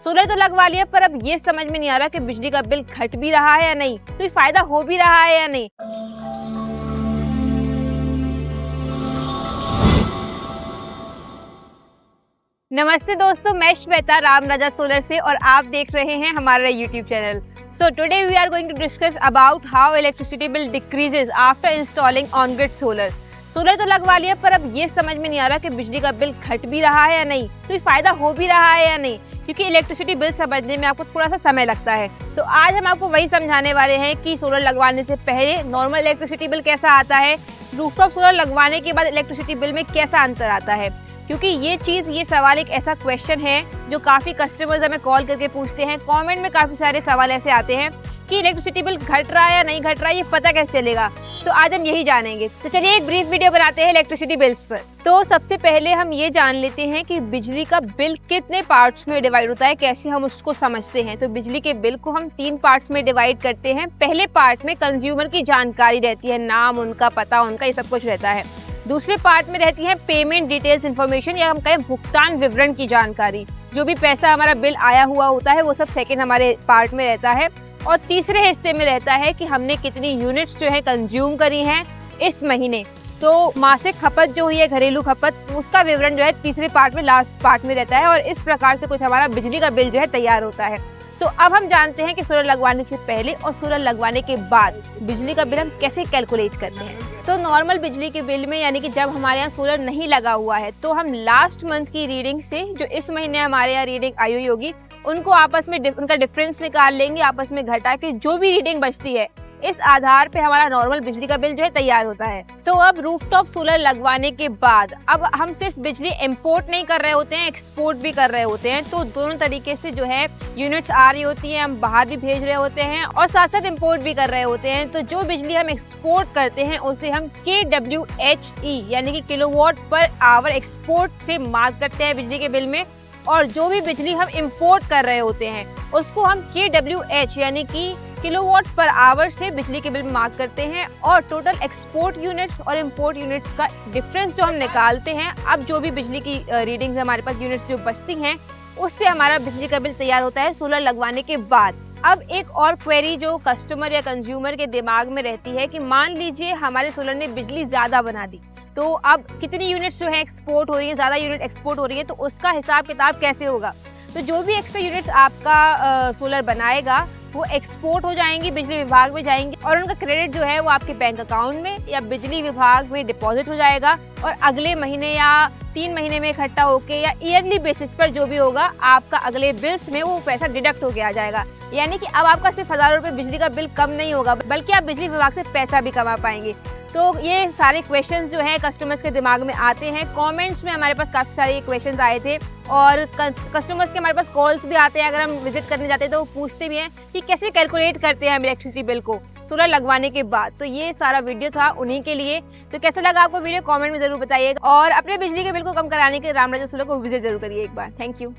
Solar तो लगवा लिया, पर अब ये समझ में नहीं आ रहा कि बिजली का बिल घट भी रहा है या नहीं, कोई फायदा हो भी रहा है या नहीं। नमस्ते दोस्तों, मैं श्वेता राम राजा सोलर से और आप देख रहे हैं हमारा YouTube channel. So today we are going to discuss about how electricity bill decreases after installing on grid solar. Solar तो लगवा लिया, पर अब ये समझ में नहीं आ रहा कि बिजली का बिल घट भी रहा है या नहीं, कोई फायदा हो भी रहा है या नहीं, क्योंकि इलेक्ट्रिसिटी बिल समझने में आपको थोड़ा सा समय लगता है। तो आज हम आपको वही समझाने वाले हैं कि सोलर लगवाने से पहले नॉर्मल इलेक्ट्रिसिटी बिल कैसा आता है, रूफटॉप सोलर लगवाने के बाद इलेक्ट्रिसिटी बिल में कैसा अंतर आता है। क्योंकि ये सवाल एक ऐसा क्वेश्चन है जो काफ़ी कस्टमर्स हमें कॉल करके पूछते हैं, कमेंट में काफ़ी सारे सवाल ऐसे आते हैं कि इलेक्ट्रिसिटी बिल घट रहा है या नहीं घट रहा है, ये पता कैसे चलेगा। तो आज हम यही जानेंगे। तो चलिए एक ब्रीफ वीडियो बनाते हैं इलेक्ट्रिसिटी बिल्स पर। तो सबसे पहले हम ये जान लेते हैं कि बिजली का बिल कितने पार्ट्स में डिवाइड होता है, कैसे हम उसको समझते हैं। तो बिजली के बिल को हम 3 पार्ट्स में डिवाइड करते हैं। पहले पार्ट में कंज्यूमर की जानकारी रहती है, नाम उनका, पता उनका, ये सब कुछ रहता है। दूसरे पार्ट में रहती है पेमेंट डिटेल्स इन्फॉर्मेशन, या हम कहें भुगतान विवरण की जानकारी। जो भी पैसा हमारा बिल आया हुआ होता है वो सब सेकंड हमारे पार्ट में रहता है। और तीसरे हिस्से में रहता है कि हमने कितनी यूनिट्स जो है कंज्यूम करी हैं इस महीने। तो मासिक खपत जो हुई है, घरेलू खपत, उसका विवरण जो है तीसरे पार्ट में, लास्ट पार्ट में रहता है। और इस प्रकार से कुछ हमारा बिजली का बिल जो है तैयार होता है। तो अब हम जानते हैं कि सोलर लगवाने से पहले और सोलर लगवाने के बाद बिजली का बिल हम कैसे कैलकुलेट करते हैं। तो नॉर्मल बिजली के बिल में, यानी कि जब हमारे यहाँ सोलर नहीं लगा हुआ है, तो हम लास्ट मंथ की रीडिंग से जो इस महीने हमारे यहाँ रीडिंग आई हुई होगी उनको आपस में उनका डिफरेंस निकाल लेंगे, आपस में घटा के जो भी रीडिंग बचती है इस आधार पे हमारा नॉर्मल बिजली का बिल जो है तैयार होता है। तो अब रूफटॉप सोलर लगवाने के बाद अब हम सिर्फ बिजली इंपोर्ट नहीं कर रहे होते हैं, एक्सपोर्ट भी कर रहे होते हैं। तो दोनों तरीके से जो है यूनिट्स आ रही होती हैं, हम बाहर भी भेज रहे होते हैं और साथ साथ इंपोर्ट भी कर रहे होते हैं। तो जो बिजली हम एक्सपोर्ट करते हैं उसे हम kWhe यानी कि किलोवाट पर आवर एक्सपोर्ट से मार्क करते हैं बिजली के बिल में। और जो भी बिजली हम इंपोर्ट कर रहे होते हैं उसको हम kWh यानी कि किलोवाट पर आवर से बिजली के बिल में मार्क करते हैं। और टोटल एक्सपोर्ट यूनिट्स और इंपोर्ट यूनिट्स का डिफरेंस जो हम निकालते हैं, अब जो भी बिजली की रीडिंग्स हमारे पास यूनिट्स जो बचती हैं उससे हमारा बिजली का बिल तैयार होता है सोलर लगवाने के बाद। अब एक और क्वेरी जो कस्टमर या कंज्यूमर के दिमाग में रहती है कि मान लीजिए हमारे सोलर ने बिजली ज़्यादा बना दी, तो अब कितनी यूनिट्स जो है एक्सपोर्ट हो रही है, ज़्यादा यूनिट एक्सपोर्ट हो रही है, तो उसका हिसाब किताब कैसे होगा। तो जो भी एक्स्ट्रा यूनिट्स आपका सोलर बनाएगा वो एक्सपोर्ट हो जाएंगी, बिजली विभाग में जाएंगी और उनका क्रेडिट जो है वो आपके बैंक अकाउंट में या बिजली विभाग में डिपॉजिट हो जाएगा। और अगले महीने या 3 महीने में इकट्ठा होके या ईयरली बेसिस पर जो भी होगा आपका अगले बिल्स में वो पैसा डिडक्ट होके आ जाएगा। यानी कि अब आपका सिर्फ 1000 रुपये बिजली का बिल कम नहीं होगा, बल्कि आप बिजली विभाग से पैसा भी कमा पाएंगे। तो ये सारे क्वेश्चंस जो है कस्टमर्स के दिमाग में आते हैं। कमेंट्स में हमारे पास काफ़ी सारे क्वेश्चंस आए थे और कस्टमर्स के हमारे पास कॉल्स भी आते हैं। अगर हम विजिट करने जाते हैं तो वो पूछते भी हैं कि कैसे कैलकुलेट करते हैं हम इलेक्ट्रिसिटी बिल को सोलर लगवाने के बाद। तो ये सारा वीडियो था उन्हीं के लिए। तो कैसा लगा आपको वीडियो कमेंट में ज़रूर बताइएगा और अपने बिजली के बिल को कम कराने के राम राजा सोलर को विजिट जरूर करिए एक बार। Thank you.